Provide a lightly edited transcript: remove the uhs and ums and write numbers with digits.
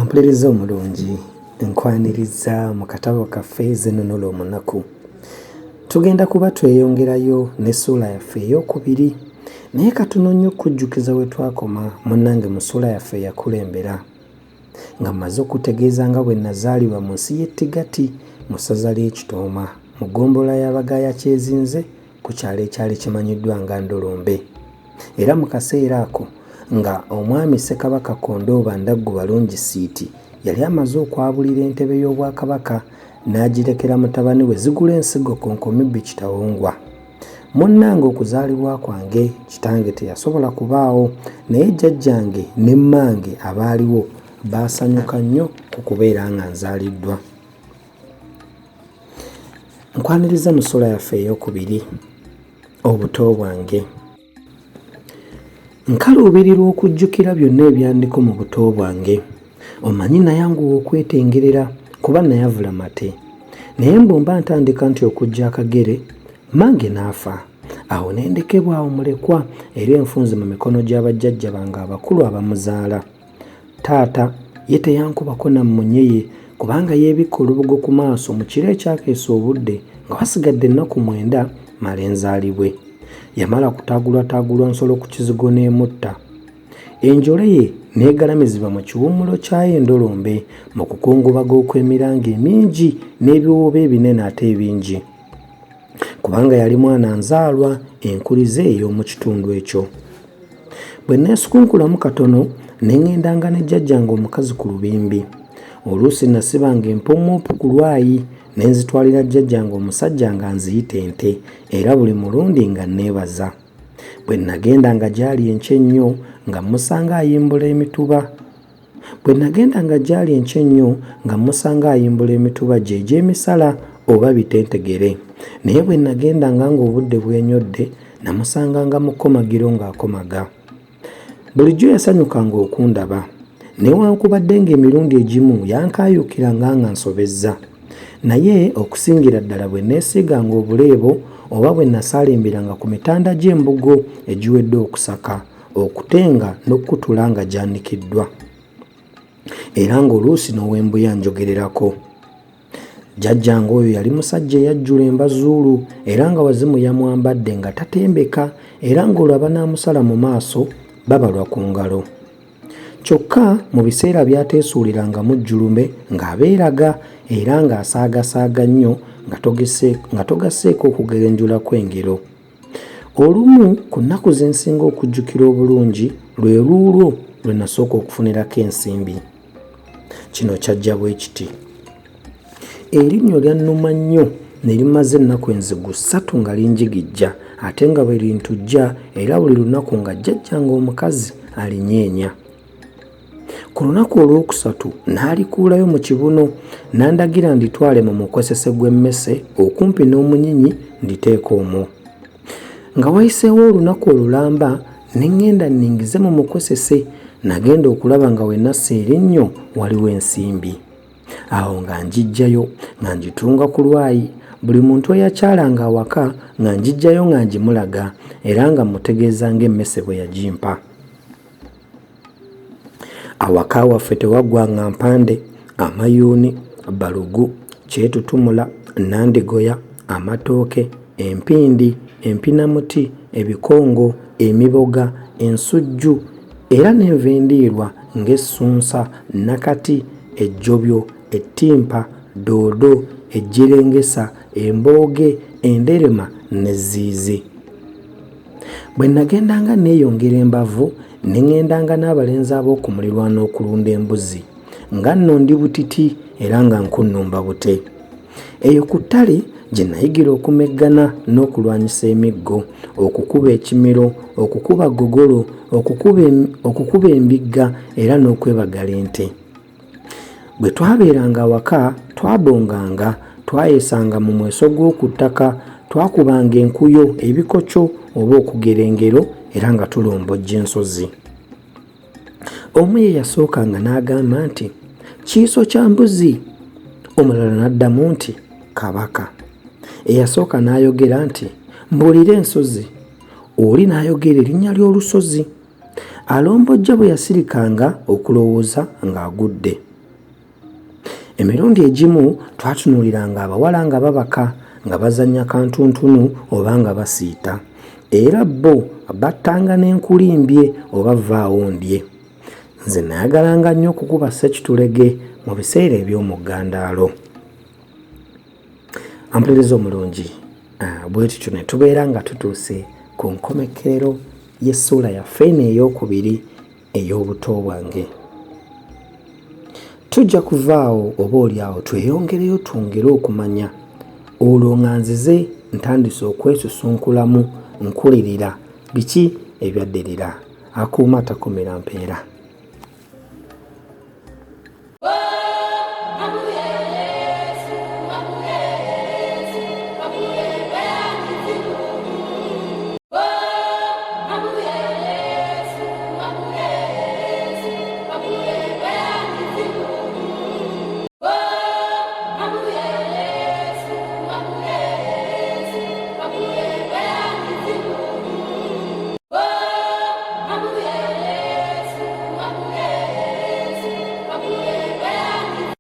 Mpuliriza omulungi nkwaniriza mu katabo kaffe z'ennonola omunaku. Tugenda kuba tweyongerayo n'essuula yaffe ey'okubiri, naye katono nnyo okujjukiza we twakoma munnange mu ssuula yaffe eyakulembera. Nga mmaze okutegeeza nga bwe nazaalibwa mu nsi y'Ettigati mu ssaza ly'Ekitooma mu ggombolola y'Abagaaya Kyezinze ku kyalo ekyali kimanyiddwa nga Ndolombe. Era mu kaseera ako nga omwami Ssekabaka Kondooba Ndaggu Balungisiiti yali amaze okwabulira entebe y'obwakabaka n'agirekera mutabani we Zigula Ensigo Konkomibbi Kitawongwa. Munnange okuzaalibwa kwange kitange teyasobola kubaawo, naye jjajjange ne mmange abaaliwo baasanyuka nnyo ku kubeera nga nzaaliddwa. Nkwaniriza mu ssuula yaffe ey'okubiri, obuto bwange. Nkaluubirirwa okujjukira byonna ebyandiko mu buto bwange. Omanyi nayanguwa okwetengerera kuba nayavula mate, naye mba ntandika nti okujja akagere mmange n'afa. Awo ne ndekebwa awo mulekwa era enfunze mu mikono gy'abajjajja bange abakulu abamuzaala. Taata ye teyankubako nammunyeye kubanga yeebikka olubugo ku maaso mu kiro ekyakeesa obudde nga wasigadde ennaku 9 male nzaalibwe. Yamala kutaagulwataagulwa nsolo ku kizigo n'emutta. Enjole ye neegalamizibwa mu kiwummulo kyayo Endolombe mu kukungubaga okw'emiranga emingi n'ebiwoobe ebinene ate ebingi, kubanga yali mwana nzaalwa enkulize ey'omu kitundu ekyo. Bwe neesukunkulamu katono ne ŋŋendanga ne jjajjange omukazi ku lubimbi. Oluusi nasibanga empommopu ku lwayi ne nzitwalira jjajjange omusajja nga nziyita ente, era buli mulundi nga neebaza. Bwe nagendanga gy'ali enkya ennyo nga musanga ayimbula emituba gye egy'emisala oba bitentegere, naye bwe nagendanga ng'obudde bwenyodde namusanganga mu kkomagiro ng'akomaga. Bulijjo yasanyukanga okundaba, newankubadde ng'emirundi egimu yankaayuukiranga nga nsobezza, naye okusingira ddala bwe neesiiganga obuleebo oba bwe nasaalimberanga ku mitanda gy'embugo egiwedde okusaka, okutenga n'okutula nga gyanikiddwa, era ng'oluusi n'ow'embuya njogererako. Jjajjange oyo yali musajja eyajjula embazuulu era nga wazimu yamwambadde nga tatembeka, era ng'olaba n'amusala mu maaso babalwa ku ngalo. Kyokka mu biseera byateesuulirangamu jjulume ng'abeeraga era ng'asaagasaaga nnyo nga togasseeko okugerenjula kw'engero. Olumu ku nnaku ze nsinga okujjukira obulungi lwe luulwo lwe nasooka okufunirako ensimbi. Kino kyajja bwe kiti. Erinnyo lyannuma nnyo ne limaze ennaku enzigu 3 nga linjigijja ate nga bwe lintujja era buli lunaku nga jjajjange omukazi alinyeenya. Ku lunaku olwokusatu n'alikuulayo mu kibuno n'andagira nditwale mu mukozese gw'emmese okumpi n'omunyinyi nditeeke omwo. Nga wayiseewo olunaku olulamba ne ŋŋenda nningize mu mukozese, nagenda okulaba nga we nassa erinnyo waliwo ensimbi. Awo nga ngiggyayo nga ngitunga ku lwayi, buli muntu eyakyalanga awaka nga ngiggyayo nga ngimulaga era nga mutegeeza ng'emmese bwe yagimpa. Awaka waffe tewaggwanga mpande, amayuuni, balugu, kyetutumula, nandigoya, amatooke, empindi, empinamuti, ebikongo, emiboga, ensujju era n'enva endiirwa ng'essunsa, nakati, ejjobyo, ettimpa, doodo, ejjirengesa, embooge, enderema n'ezziizi. Bwe nagendanga neeyongera embavu ne ŋŋendanga n'abalenzi ab'okumulirwa n'okulunda embuzi, nga nno ndi butiti era nga nkunnumba bute. Eyo ku ttale gye nayigira okumeggana n'okulwanyisa emiggo, okukuba ekimiro, okukuba gogolo, okukuba embigga era n'okwebagala ente. Bwe twabeeranga awaka twabonganga, twayesanga mu mweso gw'oku ttaka, twakubanga enkuyo, ebikokyo oba okugera engero era nga tulombojja ensozi. Omu ye yasookanga n'agamba nti, "Kiiso kya mbuzi." Omulala n'addamu nti, "Kabaka." Eyasooka n'ayogera nti, "Mbuulira ensozi." Oli n'ayogera erinnya ly'olusozi. Alombojja bwe yasirikanga okulowooza ng'agudde. Emirundi egimu twatunuuliranga abawala nga babaka nga bazannya kantuntunu oba nga basiita, era bo battanga n'enkulimbye oba vaawo ndye. Nze nayagalanga nnyo okukuba ssekitulege mu biseera eby'omuggandaalo. Ampuliriza omulungi, bwe tutyo ne tubeera nga tutuuse ku nkomekerero y'essuula yaffe eno ey'okubiri ey'obuto bwange. Tujja kuvaawo oba oliawo tweyongereyo twongere okumanya, olwo nga nzize ntandise okwesusunkulamu nkulirira biki ebyaddirira. Akuuma takomera mpeera.